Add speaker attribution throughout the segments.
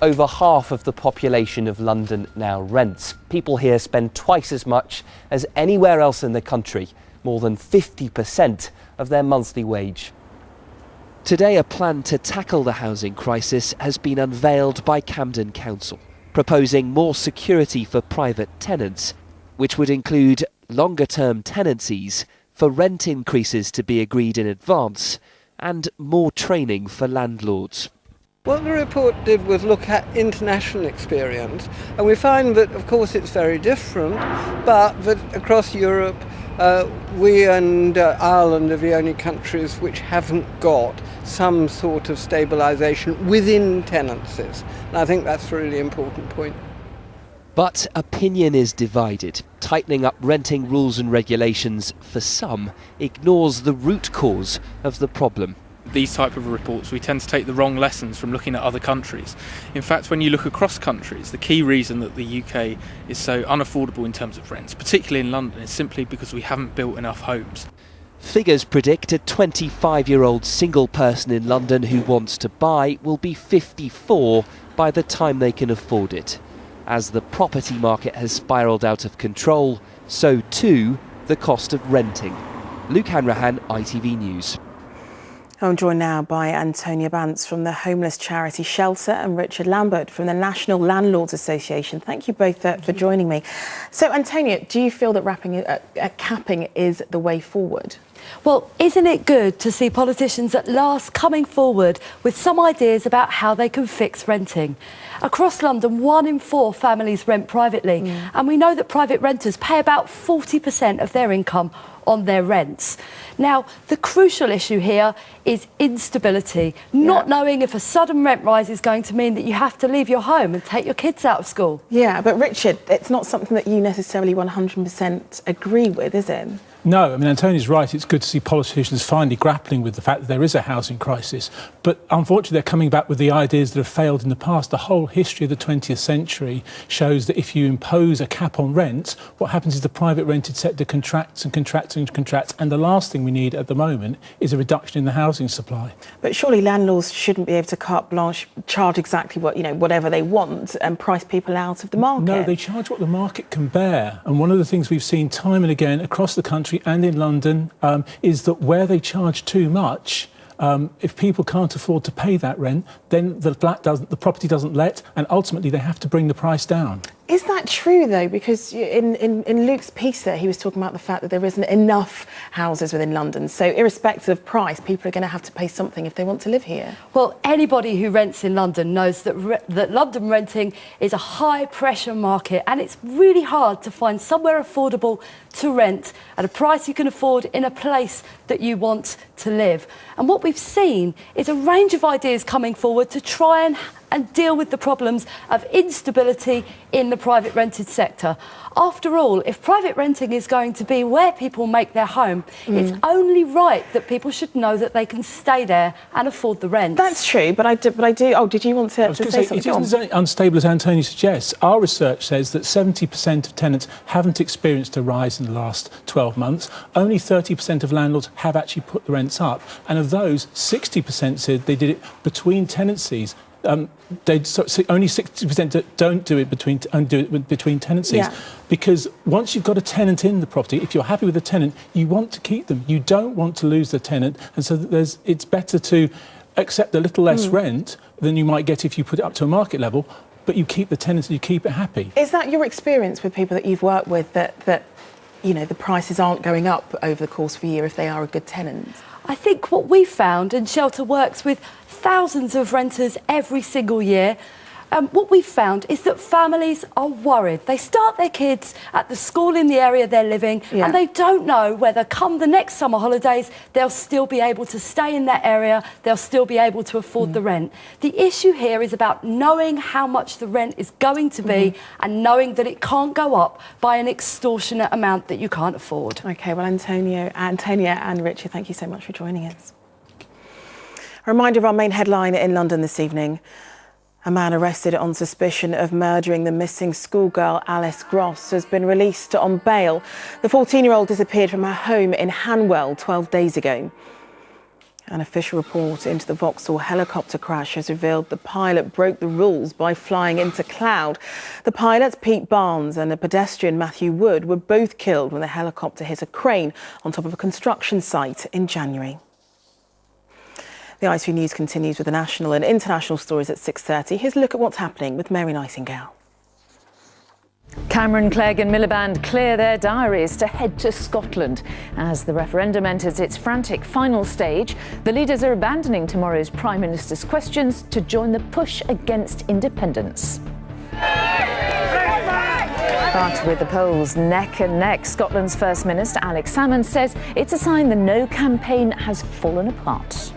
Speaker 1: over half of the population of London now rents. People here spend twice as much as anywhere else in the country, more than 50% of their monthly wage. Today, a plan to tackle the housing crisis has been unveiled by Camden Council, proposing more security for private tenants, which would include longer-term tenancies, for rent increases to be agreed in advance, and more training for landlords.
Speaker 2: What the report did was look at international experience, and we find that, of course, it's very different, but that across Europe, we and Ireland are the only countries which haven't got some sort of stabilisation within tenancies. And I think that's a really important point.
Speaker 1: But opinion is divided. Tightening up renting rules and regulations, for some, ignores the root cause of the problem.
Speaker 3: These type of reports, we tend to take the wrong lessons from looking at other countries. In fact, when you look across countries, the key reason that the UK is so unaffordable in terms of rents, particularly in London, is simply because we haven't built enough homes.
Speaker 1: Figures predict a 25-year-old single person in London who wants to buy will be 54 by the time they can afford it. As the property market has spiralled out of control, so too the cost of renting. Luke Hanrahan, ITV News.
Speaker 4: I'm joined now by Antonia Bantz from the homeless charity Shelter and Richard Lambert from the National Landlords Association. Thank you both for joining me. So, Antonia, do you feel that capping is the way forward?
Speaker 5: Well, isn't it good to see politicians at last coming forward with some ideas about how they can fix renting? Across London, 1 in 4 families rent privately, and we know that private renters pay about 40% of their income on their rents. Now, the crucial issue here is instability, not knowing if a sudden rent rise is going to mean that you have to leave your home and take your kids out of school. Yeah,
Speaker 4: but Richard, it's not something that you necessarily 100% agree with, is it?
Speaker 6: No, I mean, Antonia's right. It's good to see politicians finally grappling with the fact that there is a housing crisis. But unfortunately, they're coming back with the ideas that have failed in the past. The whole history of the 20th century shows that if you impose a cap on rent, what happens is the private rented sector contracts and contracts and contracts. And the last thing we need at the moment is a reduction in the housing supply.
Speaker 4: But surely landlords shouldn't be able to carte blanche charge exactly whatever they want and price people out of the market.
Speaker 6: No, they charge what the market can bear. And one of the things we've seen time and again across the country and in London is that where they charge too much, if people can't afford to pay that rent, then the property doesn't let, and ultimately they have to bring the price down.
Speaker 4: Is that true, though? Because in Luke's piece there, he was talking about the fact that there isn't enough houses within London. So irrespective of price, people are going to have to pay something if they want to live here.
Speaker 5: Well, anybody who rents in London knows that London renting is a high-pressure market, and it's really hard to find somewhere affordable to rent at a price you can afford in a place that you want to live. And what we've seen is a range of ideas coming forward to try and deal with the problems of instability in the private rented sector. After all, if private renting is going to be where people make their home, it's only right that people should know that they can stay there and afford the rent.
Speaker 4: That's true, but I do. Oh, did you want to say something?
Speaker 6: It isn't as unstable as Antonia suggests. Our research says that 70% of tenants haven't experienced a rise in the last 12 months. Only 30% of landlords have actually put the rents up, and of those, 60% said they did it between tenancies. Only 60% don't do it between tenancies, because once you've got a tenant in the property, if you're happy with the tenant, you want to keep them. You don't want to lose the tenant, and so it's better to accept a little less rent than you might get if you put it up to a market level, but you keep the tenant and you keep it happy.
Speaker 4: Is that your experience with people that you've worked with, that you know the prices aren't going up over the course of a year if they are a good tenant?
Speaker 5: I think what we found, and Shelter works with thousands of renters every single year, what we've found is that families are worried. They start their kids at the school in the area they're living, and they don't know whether come the next summer holidays they'll still be able to stay in that area, they'll still be able to afford the rent. The issue here is about knowing how much the rent is going to be and knowing that it can't go up by an extortionate amount that you can't afford.
Speaker 4: OK, well, Antonia and Richard, thank you so much for joining us. A reminder of our main headline in London this evening. A man arrested on suspicion of murdering the missing schoolgirl Alice Gross has been released on bail. The 14-year-old disappeared from her home in Hanwell 12 days ago. An official report into the Vauxhall helicopter crash has revealed the pilot broke the rules by flying into cloud. The pilots, Pete Barnes, and the pedestrian Matthew Wood, were both killed when the helicopter hit a crane on top of a construction site in January. The ITV News continues with the national and international stories at 6:30. Here's a look at what's happening with Mary Nightingale.
Speaker 7: Cameron, Clegg and Miliband clear their diaries to head to Scotland. As the referendum enters its frantic final stage, the leaders are abandoning tomorrow's Prime Minister's questions to join the push against independence. But with the polls neck and neck, Scotland's First Minister Alex Salmond says it's a sign the No campaign has fallen apart.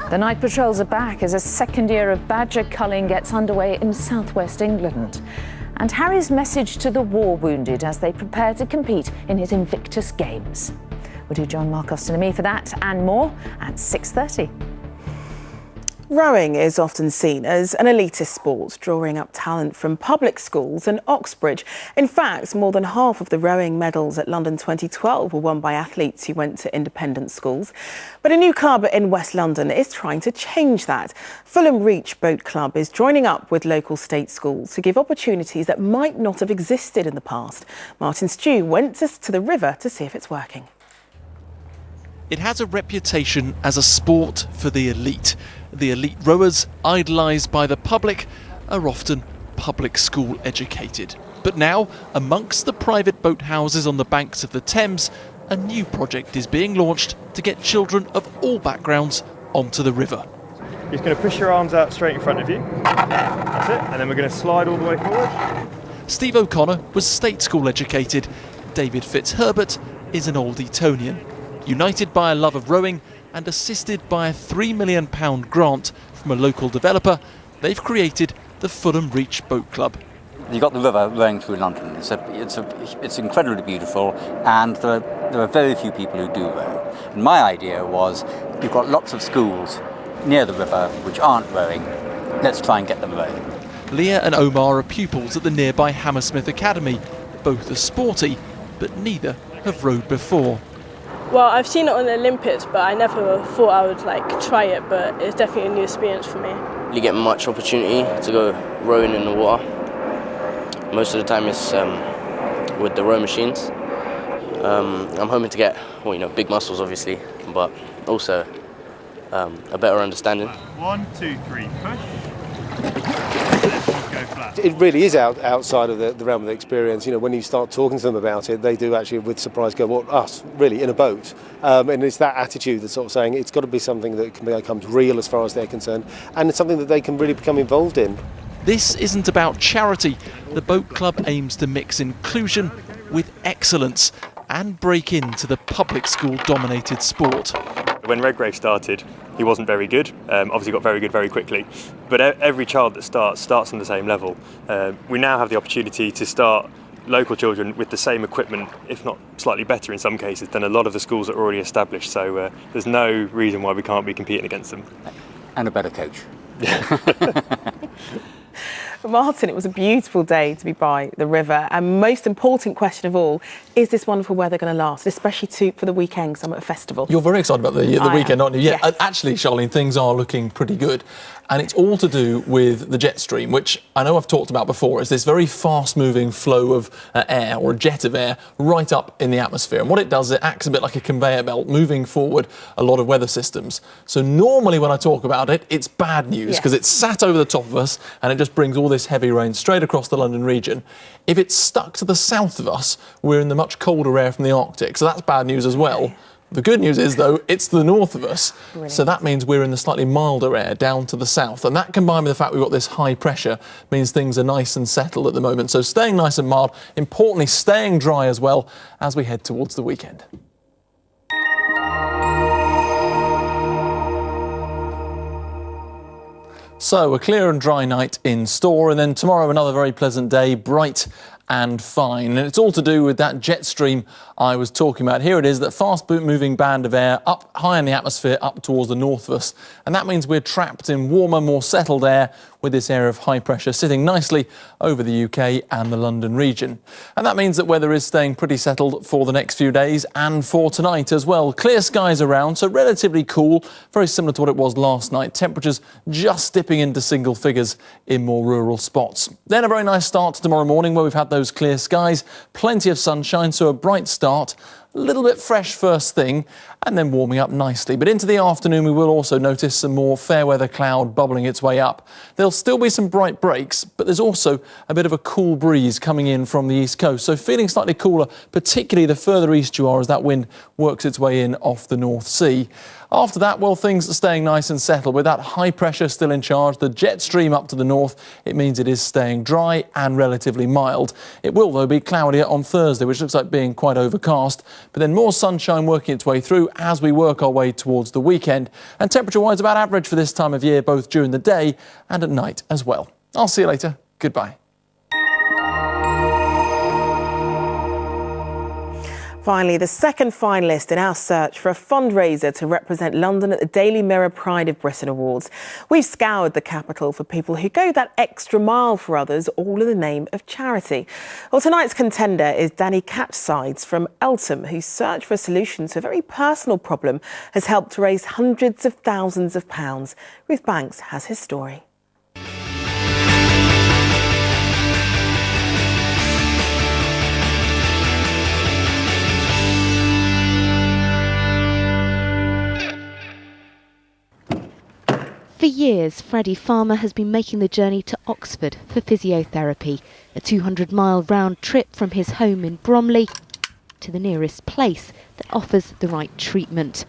Speaker 7: The night patrols are back as a second year of badger culling gets underway in southwest England. And Harry's message to the war-wounded as they prepare to compete in his Invictus Games. We'll do John Marcos and me for that and more at 6:30.
Speaker 4: Rowing is often seen as an elitist sport, drawing up talent from public schools and Oxbridge. In fact, more than half of the rowing medals at London 2012 were won by athletes who went to independent schools. But a new club in West London is trying to change that. Fulham Reach Boat Club is joining up with local state schools to give opportunities that might not have existed in the past. Martin Stew went to the river to see if it's working.
Speaker 8: It has a reputation as a sport for the elite. The elite rowers, idolised by the public, are often public school educated. But now, amongst the private boat houses on the banks of the Thames, a new project is being launched to get children of all backgrounds onto the river.
Speaker 9: You're just going to push your arms out straight in front of you. That's it. And then we're going to slide all the way forward.
Speaker 8: Steve O'Connor was state school educated. David Fitzherbert is an old Etonian. United by a love of rowing and assisted by a £3 million grant from a local developer, they've created the Fulham Reach Boat Club.
Speaker 10: You've got the river running through London. It's incredibly beautiful, and there are very few people who do row. And my idea was, you've got lots of schools near the river which aren't rowing. Let's try and get them rowing.
Speaker 8: Leah and Omar are pupils at the nearby Hammersmith Academy. Both are sporty, but neither have rowed before.
Speaker 11: Well, I've seen it on the Olympics, but I never thought I would try it, but it's definitely a new experience for me.
Speaker 12: You get much opportunity to go rowing in the water. Most of the time it's with the row machines. I'm hoping to get, big muscles obviously, but also a better understanding.
Speaker 9: 1, 2, 3, push.
Speaker 13: It really is outside of the realm of the experience. When you start talking to them about it, they do actually, with surprise, go, "What, us? Really, in a boat?" And it's that attitude that's sort of saying it's got to be something that can become real as far as they're concerned, and it's something that they can really become involved in.
Speaker 8: This isn't about charity. The boat club aims to mix inclusion with excellence and break into the public school-dominated sport.
Speaker 9: When Redgrave started, he wasn't very good. Obviously got very good very quickly. But every child that starts on the same level. We now have the opportunity to start local children with the same equipment, if not slightly better in some cases, than a lot of the schools that are already established. So there's no reason why we can't be competing against them.
Speaker 10: And a better coach.
Speaker 4: Martin, it was a beautiful day to be by the river, and most important question of all, is this wonderful weather going to last, especially for the weekend Summer Festival?
Speaker 14: You're very excited about the weekend, aren't you? Yeah,
Speaker 4: yes.
Speaker 14: Actually, Charlene, things are looking pretty good. And it's all to do with the jet stream, which I know I've talked about before. It's this very fast-moving flow of air, or a jet of air, right up in the atmosphere. And what it does, it acts a bit like a conveyor belt, moving forward a lot of weather systems. So normally when I talk about it, it's bad news, because it's sat over the top of us, and it just brings all this heavy rain straight across the London region. If it's stuck to the south of us, we're in the much colder air from the Arctic, so that's bad news as well. The good news is, though, it's to the north of us. Brilliant. So that means we're in the slightly milder air down to the south. And that, combined with the fact we've got this high pressure, means things are nice and settled at the moment. So staying nice and mild, importantly, staying dry as well as we head towards the weekend. So a clear and dry night in store, and then tomorrow another very pleasant day, bright and fine. And it's all to do with that jet stream I was talking about. Here it is, that fast-moving band of air up high in the atmosphere, up towards the north of us. And that means we're trapped in warmer, more settled air, with this area of high pressure sitting nicely over the UK and the London region. And that means that weather is staying pretty settled for the next few days and for tonight as well. Clear skies around, so relatively cool, very similar to what it was last night. Temperatures just dipping into single figures in more rural spots. Then a very nice start to tomorrow morning where we've had those clear skies, plenty of sunshine, so a bright start. A little bit fresh first thing and then warming up nicely. But into the afternoon we will also notice some more fair weather cloud bubbling its way up. There'll still be some bright breaks, but there's also a bit of a cool breeze coming in from the east coast. So feeling slightly cooler, particularly the further east you are as that wind works its way in off the North Sea. After that, well, things are staying nice and settled. With that high pressure still in charge, the jet stream up to the north, it means it is staying dry and relatively mild. It will, though, be cloudier on Thursday, which looks like being quite overcast. But then more sunshine working its way through as we work our way towards the weekend. And temperature-wise, about average for this time of year, both during the day and at night as well. I'll see you later. Goodbye.
Speaker 4: Finally, the second finalist in our search for a fundraiser to represent London at the Daily Mirror Pride of Britain Awards. We've scoured the capital for people who go that extra mile for others, all in the name of charity. Well, tonight's contender is Danny Catchsides from Eltham, whose search for a solution to a very personal problem has helped to raise hundreds of thousands of pounds. Ruth Banks has his story.
Speaker 15: For years, Freddie Farmer has been making the journey to Oxford for physiotherapy, a 200-mile round trip from his home in Bromley to the nearest place that offers the right treatment.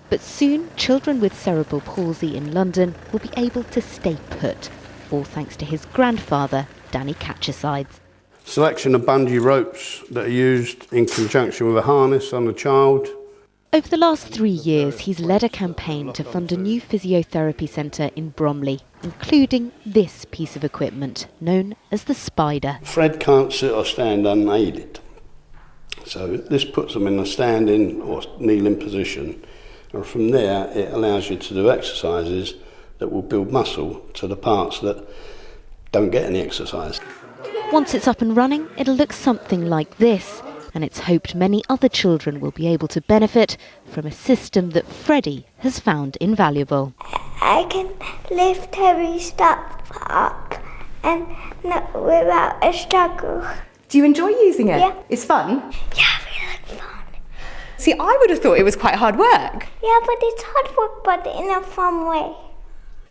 Speaker 15: But soon, children with cerebral palsy in London will be able to stay put, all thanks to his grandfather, Danny Catchsides.
Speaker 16: Selection of bungee ropes that are used in conjunction with a harness on a child.
Speaker 15: Over the last 3 years, he's led a campaign to fund a new physiotherapy centre in Bromley, including this piece of equipment, known as the Spider.
Speaker 16: Fred can't sit or stand unaided, so this puts him in a standing or kneeling position, and from there it allows you to do exercises that will build muscle to the parts that don't get any exercise.
Speaker 15: Once it's up and running, it'll look something like this. And it's hoped many other children will be able to benefit from a system that Freddie has found invaluable.
Speaker 17: I can lift heavy stuff up and not without a struggle.
Speaker 18: Do you enjoy using it?
Speaker 17: Yeah.
Speaker 18: It's fun?
Speaker 17: Yeah, really fun.
Speaker 18: See, I would have thought it was quite hard work.
Speaker 17: Yeah, but it's hard work, but in a fun way.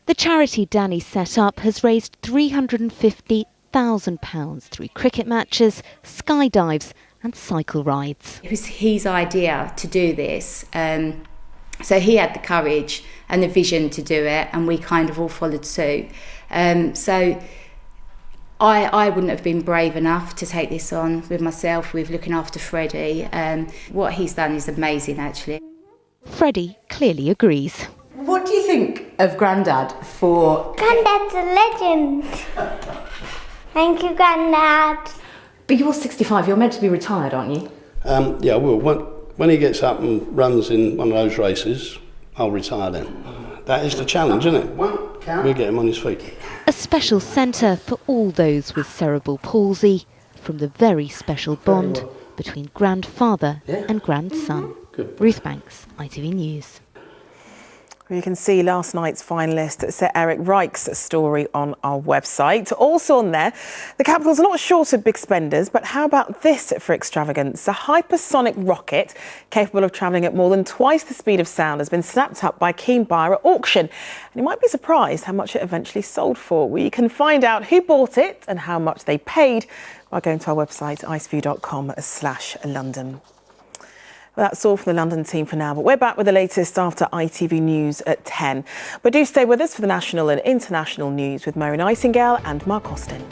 Speaker 15: The charity Danny set up has raised £350,000 through cricket matches, skydives and cycle rides.
Speaker 19: It was his idea to do this, so he had the courage and the vision to do it, and we kind of all followed suit. So I wouldn't have been brave enough to take this on with myself, with looking after Freddie. What he's done is amazing, actually.
Speaker 15: Freddie clearly agrees.
Speaker 18: What do you think of Grandad for...
Speaker 17: Grandad's a legend. Thank you, Grandad.
Speaker 18: But you're 65, you're meant to be retired, aren't you?
Speaker 16: Yeah, well, when he gets up and runs in one of those races, I'll retire then. That is the challenge, isn't it? We'll get him on his feet.
Speaker 15: A special centre for all those with cerebral palsy, from the very special bond between grandfather and grandson. Ruth Banks, ITV News.
Speaker 4: You can see last night's finalist, Sir Eric Reich's story on our website. Also on there, the capital's not short of big spenders, but how about this for extravagance? A hypersonic rocket capable of travelling at more than twice the speed of sound has been snapped up by a keen buyer at auction. And you might be surprised how much it eventually sold for. We can find out who bought it and how much they paid by going to our website, icetv.com/London. Well, that's all from the London team for now, but we're back with the latest after ITV News at 10. But do stay with us for the national and international news with Mary Nightingale and Mark Austin.